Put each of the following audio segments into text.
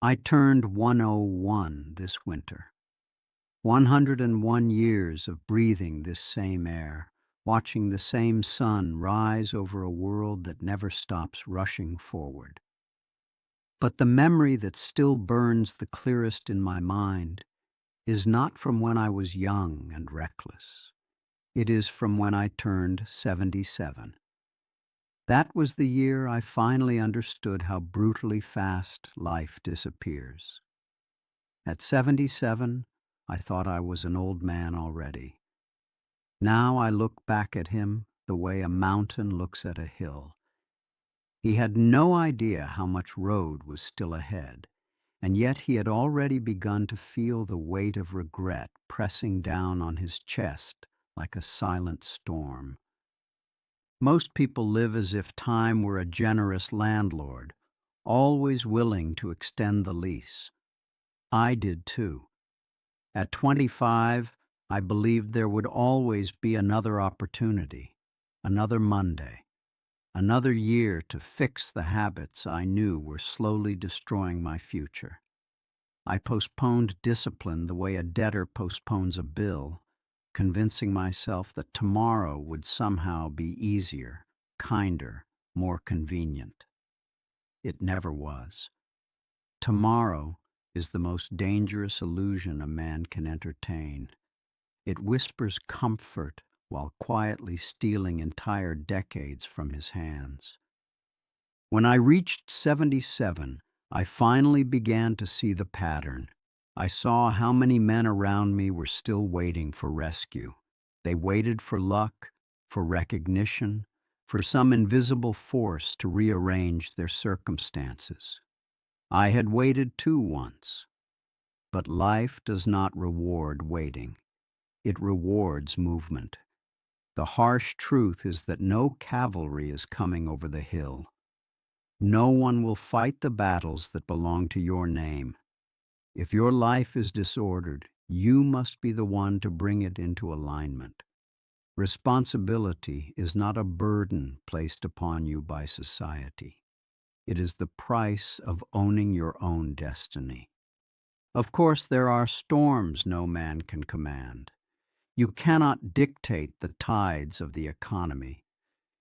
I turned 101 this winter. 101 years of breathing this same air, watching the same sun rise over a world that never stops rushing forward. But the memory that still burns the clearest in my mind is not from when I was young and reckless. It is from when I turned 77. That was the year I finally understood how brutally fast life disappears. At 77, I thought I was an old man already. Now I look back at him the way a mountain looks at a hill. He had no idea how much road was still ahead, and yet he had already begun to feel the weight of regret pressing down on his chest like a silent storm. Most people live as if time were a generous landlord, always willing to extend the lease. I did too. At 25, I believed there would always be another opportunity, another Monday, another year to fix the habits I knew were slowly destroying my future. I postponed discipline the way a debtor postpones a bill, convincing myself that tomorrow would somehow be easier, kinder, more convenient. It never was. Tomorrow is the most dangerous illusion a man can entertain. It whispers comfort while quietly stealing entire decades from his hands. When I reached 77, I finally began to see the pattern. I saw how many men around me were still waiting for rescue. They waited for luck, for recognition, for some invisible force to rearrange their circumstances. I had waited too once. But life does not reward waiting. It rewards movement. The harsh truth is that no cavalry is coming over the hill. No one will fight the battles that belong to your name. If your life is disordered, you must be the one to bring it into alignment. Responsibility is not a burden placed upon you by society. It is the price of owning your own destiny. Of course, there are storms no man can command. You cannot dictate the tides of the economy.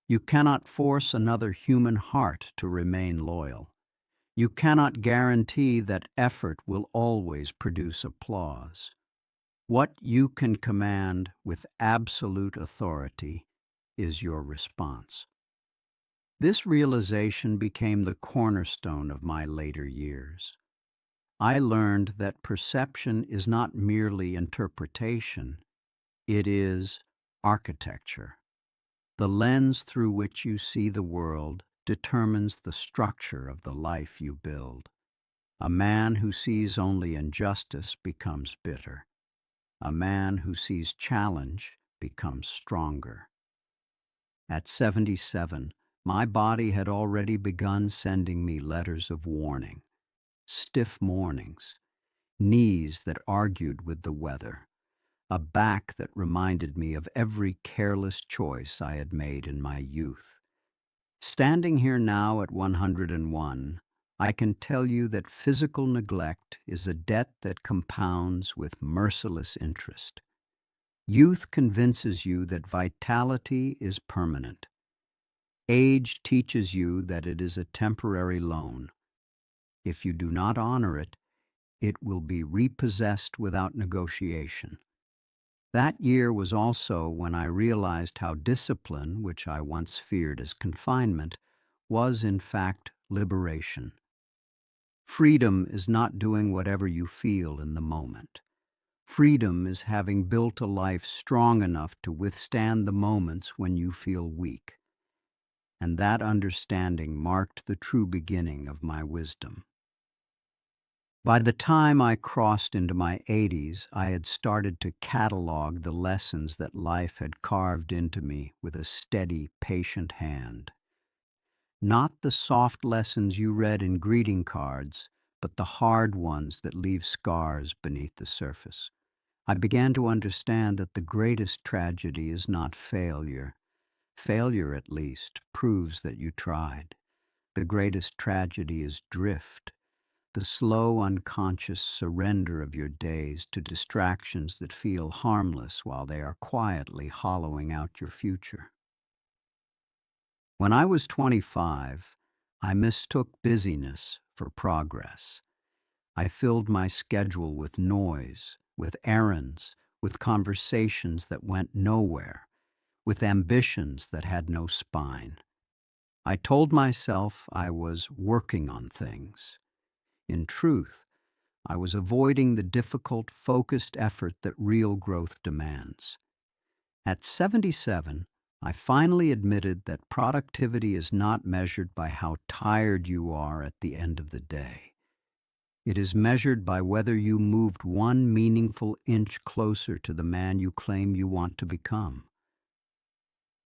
You cannot force another human heart to remain loyal. You cannot guarantee that effort will always produce applause. What you can command with absolute authority is your response. This realization became the cornerstone of my later years. I learned that perception is not merely interpretation, it is architecture. The lens through which you see the world determines the structure of the life you build. A man who sees only injustice becomes bitter. A man who sees challenge becomes stronger. At 77, my body had already begun sending me letters of warning. Stiff mornings, knees that argued with the weather, a back that reminded me of every careless choice I had made in my youth. Standing here now at 101, I can tell you that physical neglect is a debt that compounds with merciless interest. Youth convinces you that vitality is permanent. Age teaches you that it is a temporary loan. If you do not honor it, it will be repossessed without negotiation. That year was also when I realized how discipline, which I once feared as confinement, was in fact liberation. Freedom is not doing whatever you feel in the moment. Freedom is having built a life strong enough to withstand the moments when you feel weak. And that understanding marked the true beginning of my wisdom. By the time I crossed into my 80s, I had started to catalog the lessons that life had carved into me with a steady, patient hand. Not the soft lessons you read in greeting cards, but the hard ones that leave scars beneath the surface. I began to understand that the greatest tragedy is not failure. Failure, at least, proves that you tried. The greatest tragedy is drift. the slow, unconscious surrender of your days to distractions that feel harmless while they are quietly hollowing out your future. When I was 25, I mistook busyness for progress. I filled my schedule with noise, with errands, with conversations that went nowhere, with ambitions that had no spine. I told myself I was working on things. In truth, I was avoiding the difficult, focused effort that real growth demands. At 77, I finally admitted that productivity is not measured by how tired you are at the end of the day. It is measured by whether you moved one meaningful inch closer to the man you claim you want to become.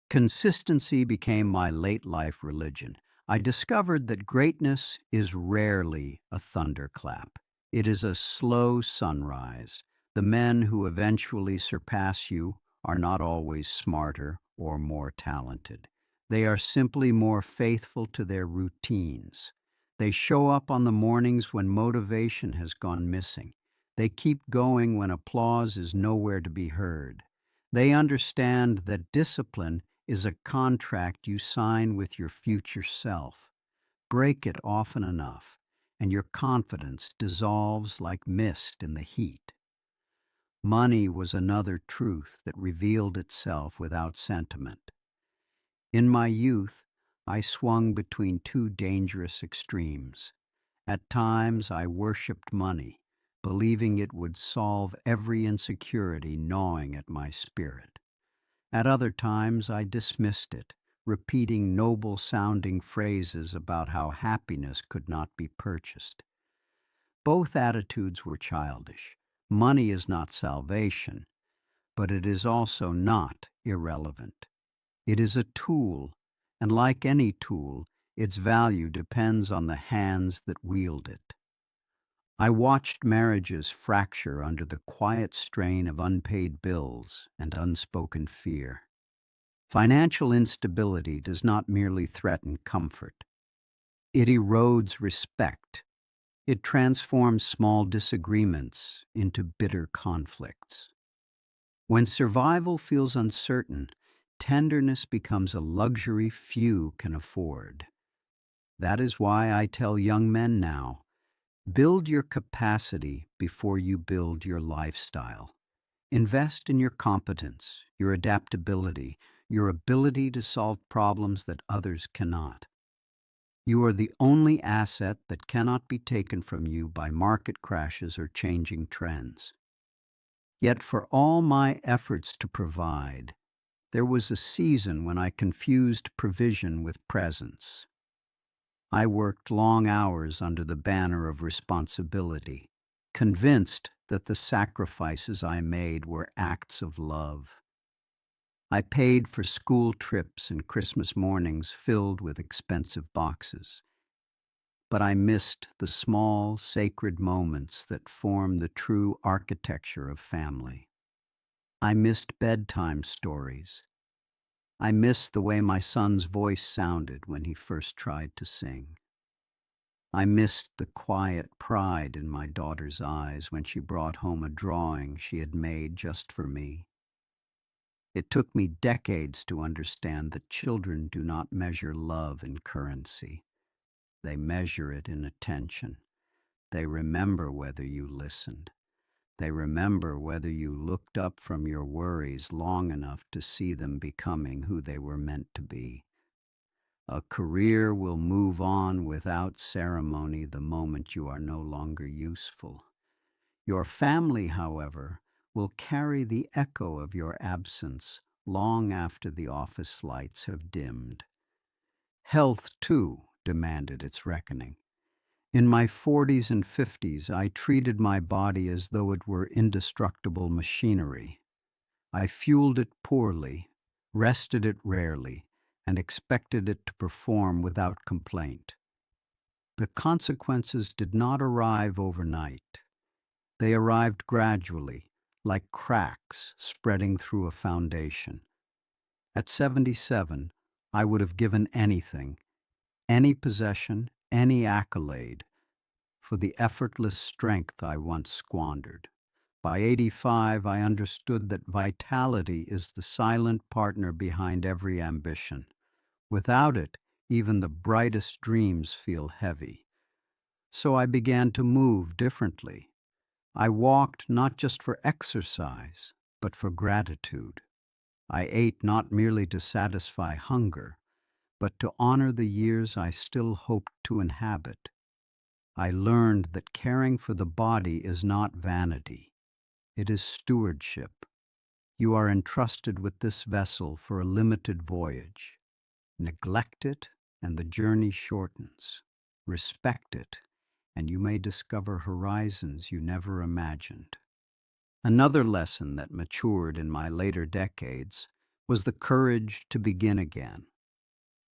Consistency became my late life religion. I discovered that greatness is rarely a thunderclap. It is a slow sunrise. The men who eventually surpass you are not always smarter or more talented. They are simply more faithful to their routines. They show up on the mornings when motivation has gone missing. They keep going when applause is nowhere to be heard. They understand that discipline is a contract you sign with your future self. Break it often enough, and your confidence dissolves like mist in the heat. Money was another truth that revealed itself without sentiment. In my youth, I swung between two dangerous extremes. At times, I worshipped money, believing it would solve every insecurity gnawing at my spirit. At other times, I dismissed it, repeating noble-sounding phrases about how happiness could not be purchased. Both attitudes were childish. Money is not salvation, but it is also not irrelevant. It is a tool, and like any tool, its value depends on the hands that wield it. I watched marriages fracture under the quiet strain of unpaid bills and unspoken fear. Financial instability does not merely threaten comfort. It erodes respect. It transforms small disagreements into bitter conflicts. When survival feels uncertain, tenderness becomes a luxury few can afford. That is why I tell young men now, build your capacity before you build your lifestyle. Invest in your competence, your adaptability, your ability to solve problems that others cannot. You are the only asset that cannot be taken from you by market crashes or changing trends. Yet for all my efforts to provide, there was a season when I confused provision with presence. I worked long hours under the banner of responsibility, convinced that the sacrifices I made were acts of love. I paid for school trips and Christmas mornings filled with expensive boxes. But I missed the small, sacred moments that form the true architecture of family. I missed bedtime stories. I missed the way my son's voice sounded when he first tried to sing. I missed the quiet pride in my daughter's eyes when she brought home a drawing she had made just for me. It took me decades to understand that children do not measure love in currency. They measure it in attention. They remember whether you listened. They remember whether you looked up from your worries long enough to see them becoming who they were meant to be. A career will move on without ceremony the moment you are no longer useful. Your family, however, will carry the echo of your absence long after the office lights have dimmed. Health, too, demanded its reckoning. In my 40s and 50s, I treated my body as though it were indestructible machinery. I fueled it poorly, rested it rarely, and expected it to perform without complaint. The consequences did not arrive overnight. They arrived gradually, like cracks spreading through a foundation. At 77, I would have given anything, any possession, any accolade, for the effortless strength I once squandered. By 85, I understood that vitality is the silent partner behind every ambition. Without it, even the brightest dreams feel heavy. So I began to move differently. I walked not just for exercise, but for gratitude. I ate not merely to satisfy hunger, but to honor the years I still hoped to inhabit. I learned that caring for the body is not vanity, it is stewardship. You are entrusted with this vessel for a limited voyage. Neglect it, and the journey shortens. Respect it, and you may discover horizons you never imagined. Another lesson that matured in my later decades was the courage to begin again.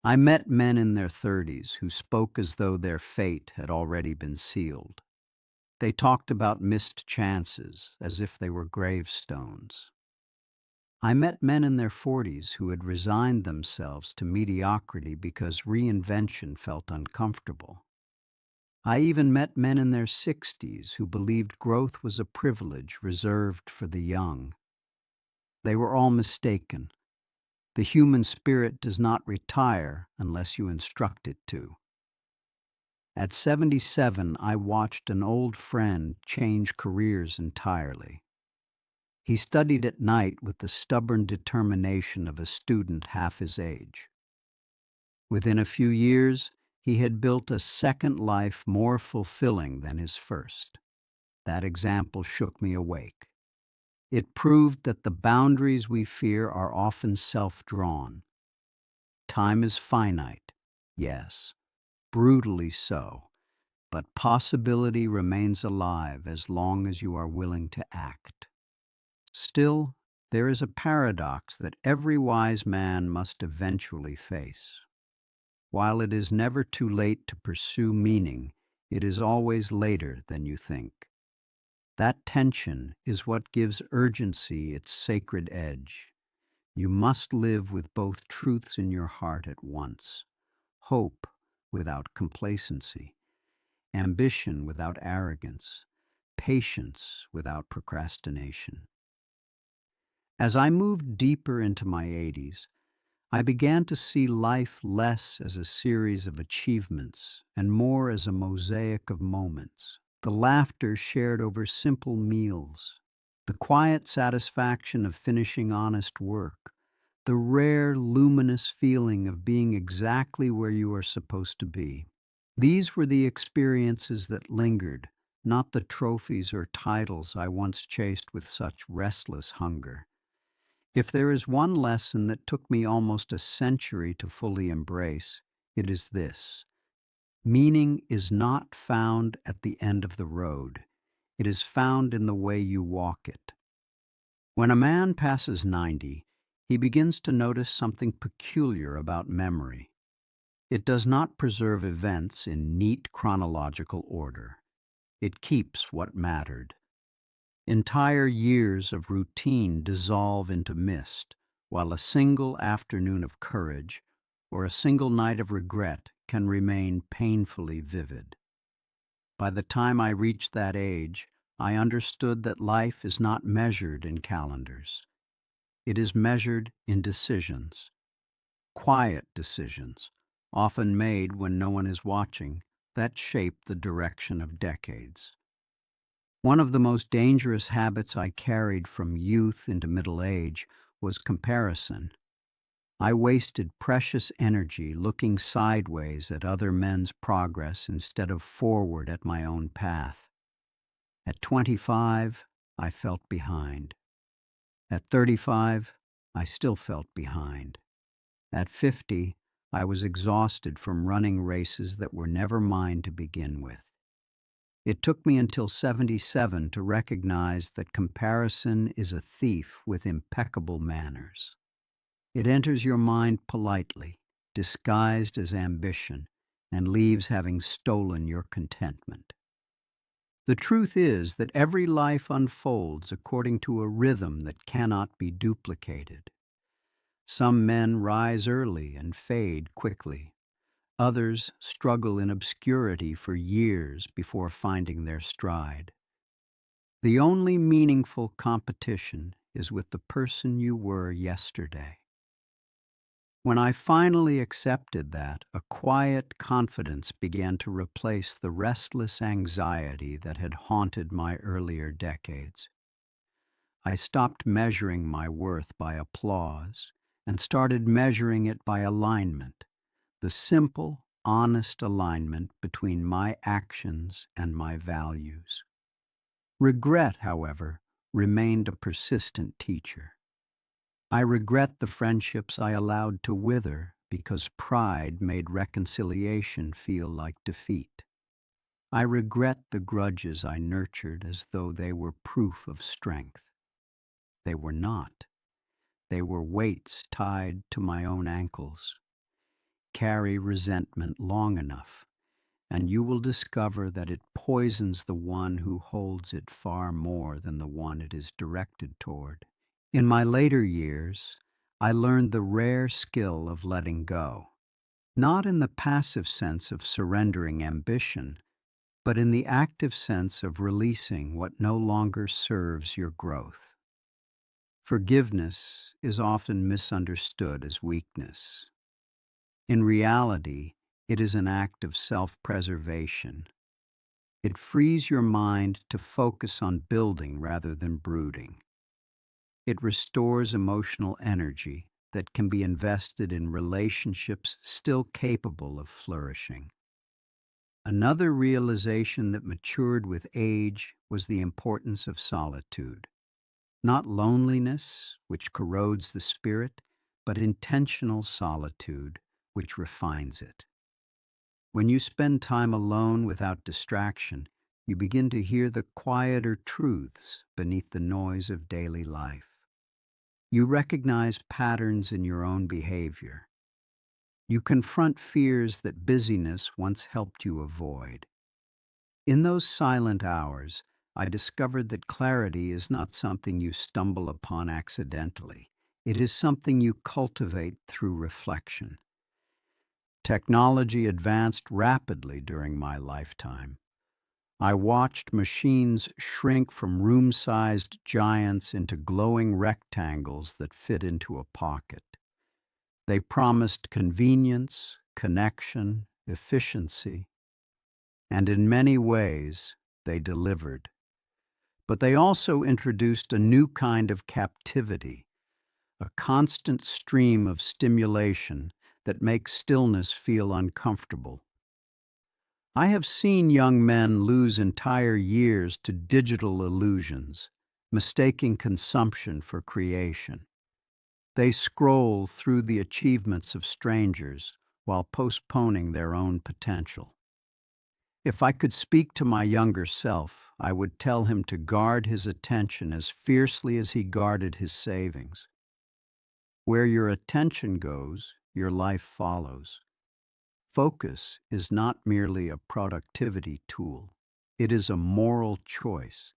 I met men in their 30s who spoke as though their fate had already been sealed. They talked about missed chances as if they were gravestones. I met men in their 40s who had resigned themselves to mediocrity because reinvention felt uncomfortable. I even met men in their 60s who believed growth was a privilege reserved for the young. They were all mistaken. The human spirit does not retire unless you instruct it to. At 77, I watched an old friend change careers entirely. He studied at night with the stubborn determination of a student half his age. Within a few years, he had built a second life more fulfilling than his first. That example shook me awake. It proved that the boundaries we fear are often self-drawn. Time is finite, yes, brutally so, but possibility remains alive as long as you are willing to act. Still, there is a paradox that every wise man must eventually face. While it is never too late to pursue meaning, it is always later than you think. That tension is what gives urgency its sacred edge. You must live with both truths in your heart at once: hope without complacency, ambition without arrogance, patience without procrastination. As I moved deeper into my 80s, I began to see life less as a series of achievements and more as a mosaic of moments. The laughter shared over simple meals, the quiet satisfaction of finishing honest work, the rare luminous feeling of being exactly where you are supposed to be. These were the experiences that lingered, not the trophies or titles I once chased with such restless hunger. If there is one lesson that took me almost a century to fully embrace, it is this: meaning is not found at the end of the road. It is found in the way you walk it. When a man passes 90, he begins to notice something peculiar about memory. It does not preserve events in neat chronological order. It keeps what mattered. Entire years of routine dissolve into mist, while a single afternoon of courage or a single night of regret can remain painfully vivid. By the time I reached that age, I understood that life is not measured in calendars. It is measured in decisions, quiet decisions, often made when no one is watching, that shape the direction of decades. One of the most dangerous habits I carried from youth into middle age was comparison. I wasted precious energy looking sideways at other men's progress instead of forward at my own path. At 25, I felt behind. At 35, I still felt behind. At 50, I was exhausted from running races that were never mine to begin with. It took me until 77 to recognize that comparison is a thief with impeccable manners. It enters your mind politely, disguised as ambition, and leaves having stolen your contentment. The truth is that every life unfolds according to a rhythm that cannot be duplicated. Some men rise early and fade quickly. Others struggle in obscurity for years before finding their stride. The only meaningful competition is with the person you were yesterday. When I finally accepted that, a quiet confidence began to replace the restless anxiety that had haunted my earlier decades. I stopped measuring my worth by applause and started measuring it by alignment, the simple, honest alignment between my actions and my values. Regret, however, remained a persistent teacher. I regret the friendships I allowed to wither because pride made reconciliation feel like defeat. I regret the grudges I nurtured as though they were proof of strength. They were not. They were weights tied to my own ankles. Carry resentment long enough, and you will discover that it poisons the one who holds it far more than the one it is directed toward. In my later years, I learned the rare skill of letting go, not in the passive sense of surrendering ambition, but in the active sense of releasing what no longer serves your growth. Forgiveness is often misunderstood as weakness. In reality, it is an act of self-preservation. It frees your mind to focus on building rather than brooding. It restores emotional energy that can be invested in relationships still capable of flourishing. Another realization that matured with age was the importance of solitude. Not loneliness, which corrodes the spirit, but intentional solitude, which refines it. When you spend time alone without distraction, you begin to hear the quieter truths beneath the noise of daily life. You recognize patterns in your own behavior. You confront fears that busyness once helped you avoid. In those silent hours, I discovered that clarity is not something you stumble upon accidentally. It is something you cultivate through reflection. Technology advanced rapidly during my lifetime. I watched machines shrink from room-sized giants into glowing rectangles that fit into a pocket. They promised convenience, connection, efficiency, and in many ways, they delivered. But they also introduced a new kind of captivity, a constant stream of stimulation that makes stillness feel uncomfortable. I have seen young men lose entire years to digital illusions, mistaking consumption for creation. They scroll through the achievements of strangers while postponing their own potential. If I could speak to my younger self, I would tell him to guard his attention as fiercely as he guarded his savings. Where your attention goes, your life follows. Focus is not merely a productivity tool. It is a moral choice.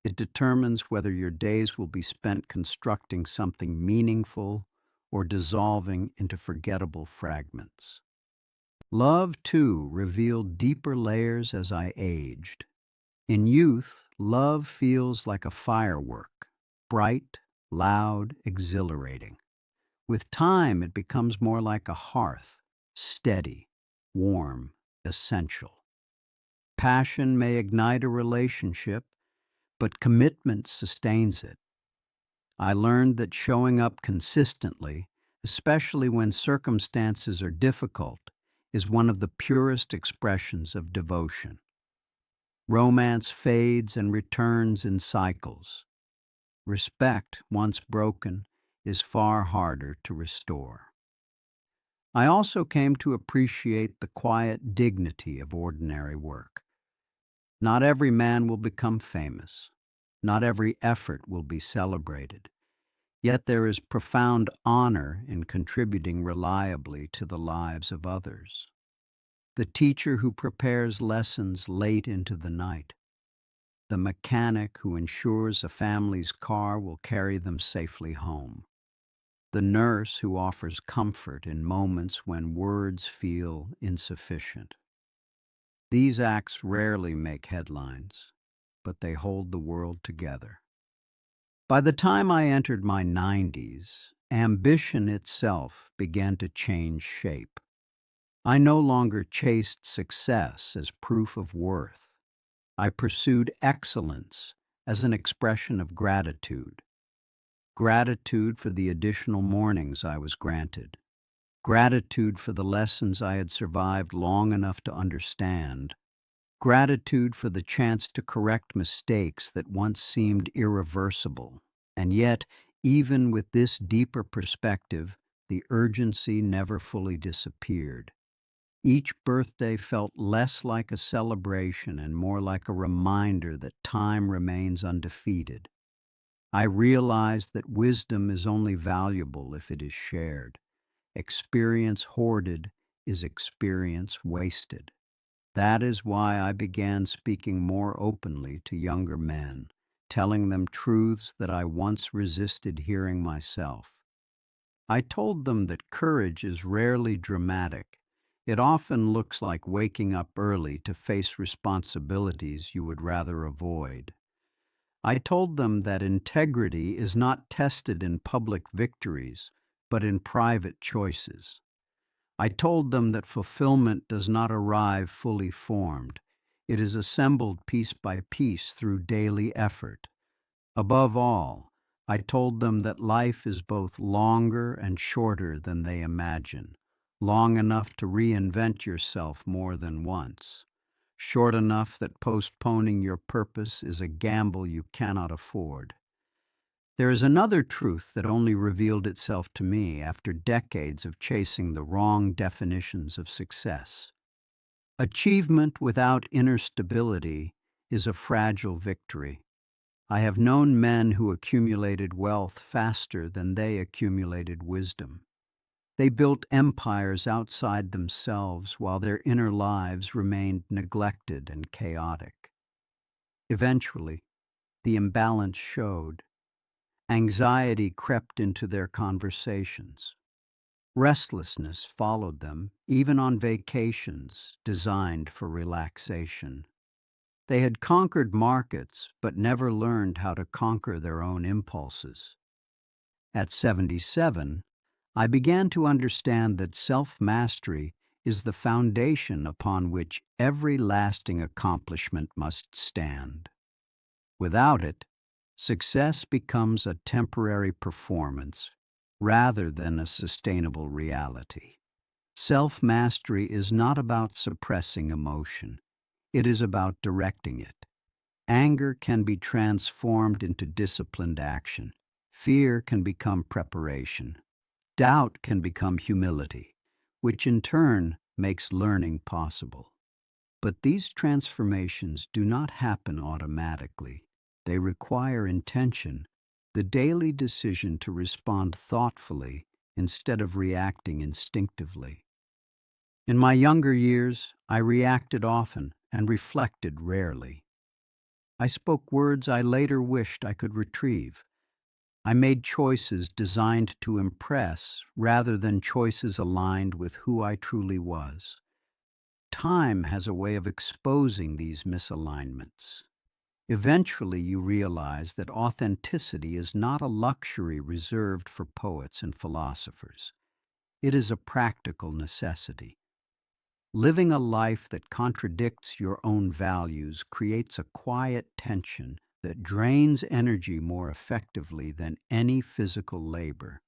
It determines whether your days will be spent constructing something meaningful or dissolving into forgettable fragments. Love, too, revealed deeper layers as I aged. In youth, love feels like a firework, bright, loud, exhilarating. With time, it becomes more like a hearth, steady, warm, essential. Passion may ignite a relationship, but commitment sustains it. I learned that showing up consistently, especially when circumstances are difficult, is one of the purest expressions of devotion. Romance fades and returns in cycles. Respect, once broken, is far harder to restore. I also came to appreciate the quiet dignity of ordinary work. Not every man will become famous. Not every effort will be celebrated. Yet there is profound honor in contributing reliably to the lives of others. The teacher who prepares lessons late into the night. The mechanic who ensures a family's car will carry them safely home. the nurse who offers comfort in moments when words feel insufficient. These acts rarely make headlines, but they hold the world together. By the time I entered my 90s, ambition itself began to change shape. I no longer chased success as proof of worth. I pursued excellence as an expression of gratitude. Gratitude for the additional mornings I was granted. Gratitude for the lessons I had survived long enough to understand. Gratitude for the chance to correct mistakes that once seemed irreversible. And yet, even with this deeper perspective, the urgency never fully disappeared. Each birthday felt less like a celebration and more like a reminder that time remains undefeated. I realized that wisdom is only valuable if it is shared. Experience hoarded is experience wasted. That is why I began speaking more openly to younger men, telling them truths that I once resisted hearing myself. I told them that courage is rarely dramatic. It often looks like waking up early to face responsibilities you would rather avoid. I told them that integrity is not tested in public victories, but in private choices. I told them that fulfillment does not arrive fully formed. It is assembled piece by piece through daily effort. Above all, I told them that life is both longer and shorter than they imagine, long enough to reinvent yourself more than once, short enough that postponing your purpose is a gamble you cannot afford. There is another truth that only revealed itself to me after decades of chasing the wrong definitions of success. Achievement without inner stability is a fragile victory. I have known men who accumulated wealth faster than they accumulated wisdom. They built empires outside themselves while their inner lives remained neglected and chaotic. Eventually, the imbalance showed. Anxiety crept into their conversations. Restlessness followed them, even on vacations designed for relaxation. They had conquered markets, but never learned how to conquer their own impulses. At 77, I began to understand that self-mastery is the foundation upon which every lasting accomplishment must stand. Without it, success becomes a temporary performance rather than a sustainable reality. Self-mastery is not about suppressing emotion. It is about directing it. Anger can be transformed into disciplined action. Fear can become preparation. Doubt can become humility, which in turn makes learning possible. But these transformations do not happen automatically. They require intention, the daily decision to respond thoughtfully instead of reacting instinctively. In my younger years, I reacted often and reflected rarely. I spoke words I later wished I could retrieve. I made choices designed to impress rather than choices aligned with who I truly was. Time has a way of exposing these misalignments. Eventually, you realize that authenticity is not a luxury reserved for poets and philosophers. It is a practical necessity. Living a life that contradicts your own values creates a quiet tension that drains energy more effectively than any physical labor.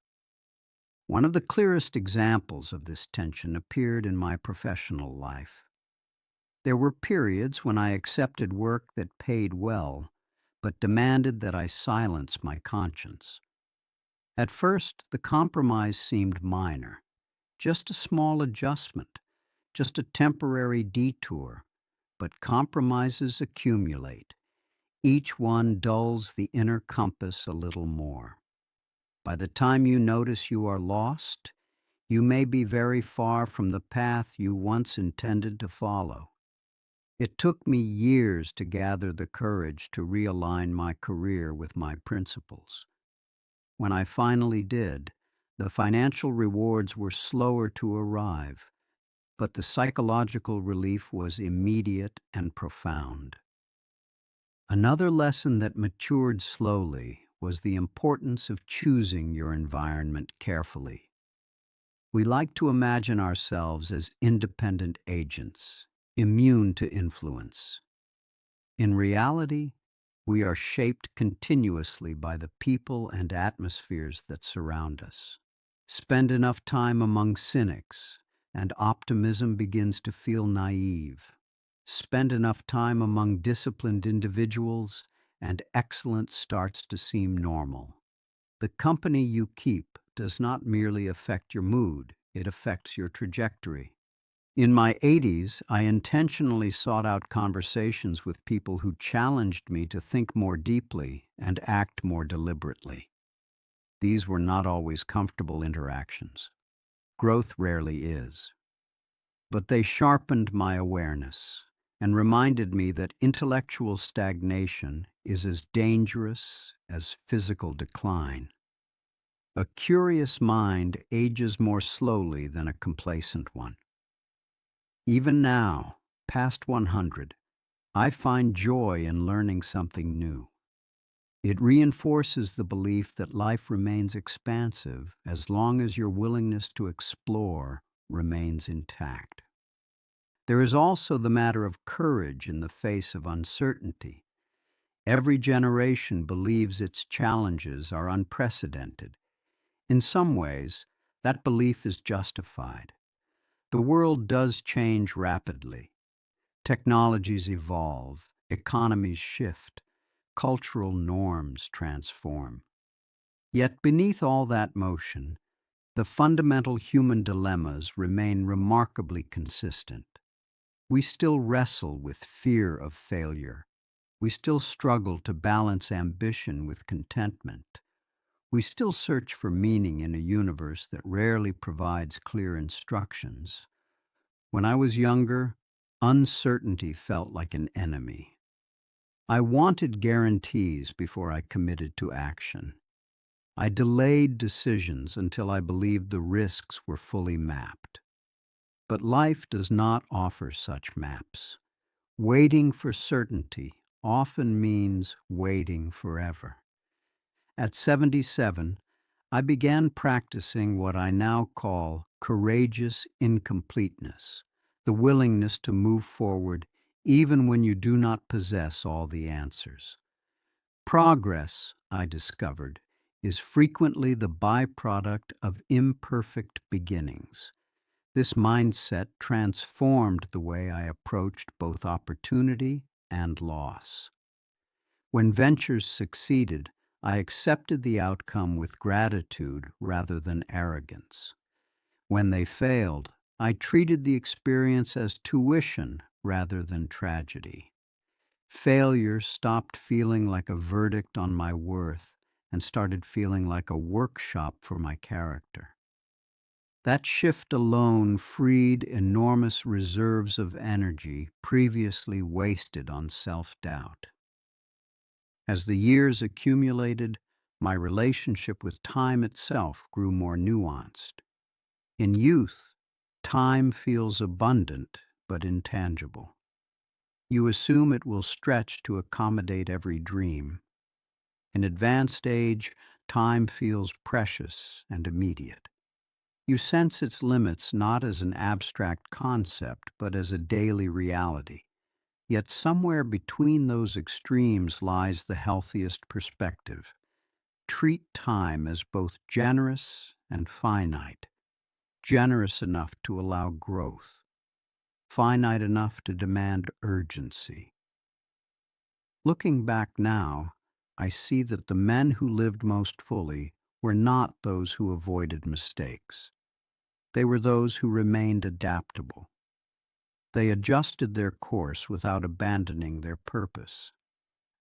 One of the clearest examples of this tension appeared in my professional life. There were periods when I accepted work that paid well, but demanded that I silence my conscience. At first, the compromise seemed minor, just a small adjustment, just a temporary detour, but compromises accumulate. Each one dulls the inner compass a little more. By the time you notice you are lost, you may be very far from the path you once intended to follow. It took me years to gather the courage to realign my career with my principles. When I finally did, The financial rewards were slower to arrive, but the psychological relief was immediate and profound. Another lesson that matured slowly was the importance of choosing your environment carefully. We like to imagine ourselves as independent agents, immune to influence. In reality, we are shaped continuously by the people and atmospheres that surround us. Spend enough time among cynics, and optimism begins to feel naive. Spend enough time among disciplined individuals, and excellence starts to seem normal. The company you keep does not merely affect your mood, it affects your trajectory. In my 80s, I intentionally sought out conversations with people who challenged me to think more deeply and act more deliberately. These were not always comfortable interactions. Growth rarely is. But they sharpened my awareness and reminded me that intellectual stagnation is as dangerous as physical decline. A curious mind ages more slowly than a complacent one. Even now, past 100, I find joy in learning something new. It reinforces the belief that life remains expansive as long as your willingness to explore remains intact. There is also the matter of courage in the face of uncertainty. Every generation believes its challenges are unprecedented. In some ways, that belief is justified. The world does change rapidly. Technologies evolve, economies shift, cultural norms transform. Yet beneath all that motion, the fundamental human dilemmas remain remarkably consistent. We still wrestle with fear of failure. We still struggle to balance ambition with contentment. We still search for meaning in a universe that rarely provides clear instructions. When I was younger, uncertainty felt like an enemy. I wanted guarantees before I committed to action. I delayed decisions until I believed the risks were fully mapped. But life does not offer such maps. Waiting for certainty often means waiting forever. At 77, I began practicing what I now call courageous incompleteness, the willingness to move forward even when you do not possess all the answers. Progress, I discovered, is frequently the byproduct of imperfect beginnings. This mindset transformed the way I approached both opportunity and loss. When ventures succeeded, I accepted the outcome with gratitude rather than arrogance. When they failed, I treated the experience as tuition rather than tragedy. Failure stopped feeling like a verdict on my worth and started feeling like a workshop for my character. That shift alone freed enormous reserves of energy previously wasted on self-doubt. As the years accumulated, my relationship with time itself grew more nuanced. In youth, time feels abundant but intangible. You assume it will stretch to accommodate every dream. In advanced age, time feels precious and immediate. You sense its limits not as an abstract concept, but as a daily reality. Yet somewhere between those extremes lies the healthiest perspective. Treat time as both generous and finite, generous enough to allow growth, finite enough to demand urgency. Looking back now, I see that the men who lived most fully were not those who avoided mistakes. They were those who remained adaptable. They adjusted their course without abandoning their purpose.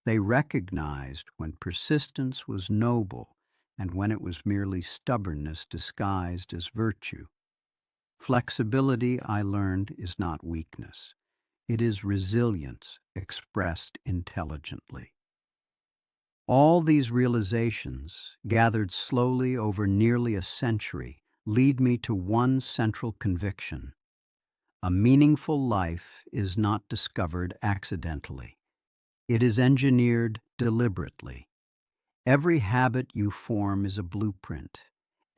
They recognized when persistence was noble and when it was merely stubbornness disguised as virtue. Flexibility, I learned, is not weakness. It is resilience expressed intelligently. All these realizations, gathered slowly over nearly a century, lead me to one central conviction. A meaningful life is not discovered accidentally. It is engineered deliberately. Every habit you form is a blueprint.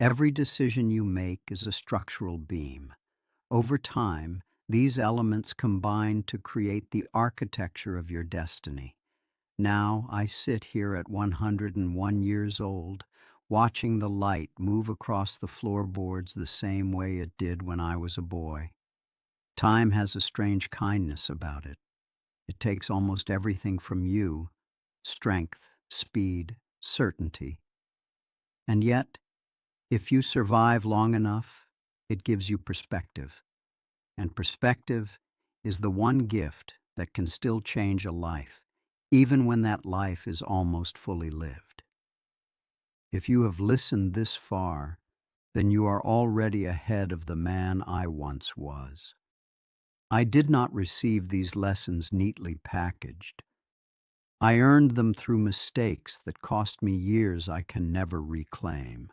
Every decision you make is a structural beam. Over time, these elements combine to create the architecture of your destiny. Now I sit here at 101 years old, watching the light move across the floorboards the same way it did when I was a boy. Time has a strange kindness about it. It takes almost everything from you: strength, speed, certainty. And yet, if you survive long enough, it gives you perspective. And perspective is the one gift that can still change a life, even when that life is almost fully lived. If you have listened this far, then you are already ahead of the man I once was. I did not receive these lessons neatly packaged. I earned them through mistakes that cost me years I can never reclaim.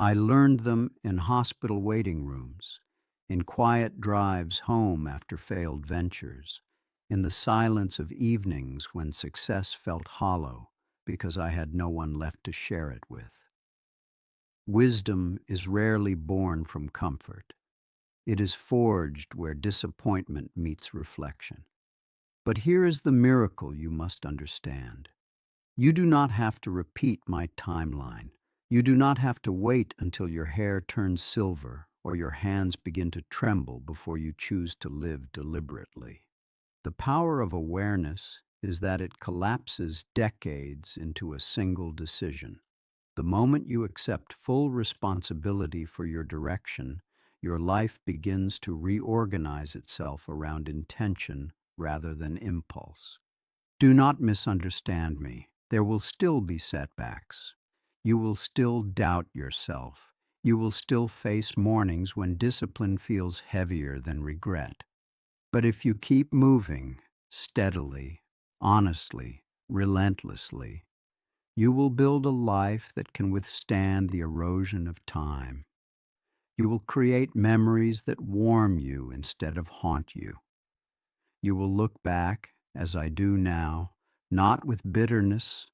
I learned them in hospital waiting rooms, in quiet drives home after failed ventures, in the silence of evenings when success felt hollow because I had no one left to share it with. Wisdom is rarely born from comfort. It is forged where disappointment meets reflection. But here is the miracle you must understand. You do not have to repeat my timeline. You do not have to wait until your hair turns silver or your hands begin to tremble before you choose to live deliberately. The power of awareness is that it collapses decades into a single decision. The moment you accept full responsibility for your direction, your life begins to reorganize itself around intention rather than impulse. Do not misunderstand me. There will still be setbacks. You will still doubt yourself. You will still face mornings when discipline feels heavier than regret. But if you keep moving, steadily, honestly, relentlessly, you will build a life that can withstand the erosion of time. You will create memories that warm you instead of haunt you. You will look back, as I do now, not with bitterness,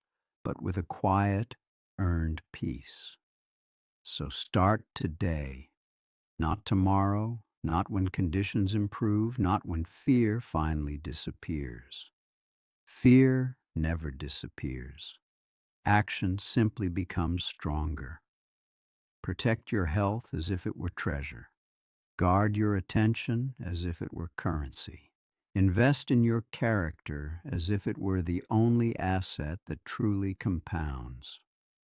but with a quiet, earned peace. So start today, not tomorrow, not when conditions improve, not when fear finally disappears. Fear never disappears. Action simply becomes stronger. Protect your health as if it were treasure. Guard your attention as if it were currency. Invest in your character as if it were the only asset that truly compounds.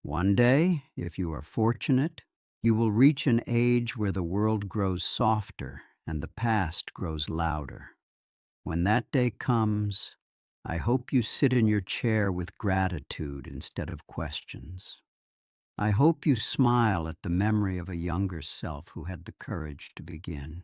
One day, if you are fortunate, you will reach an age where the world grows softer and the past grows louder. When that day comes, I hope you sit in your chair with gratitude instead of questions. I hope you smile at the memory of a younger self who had the courage to begin.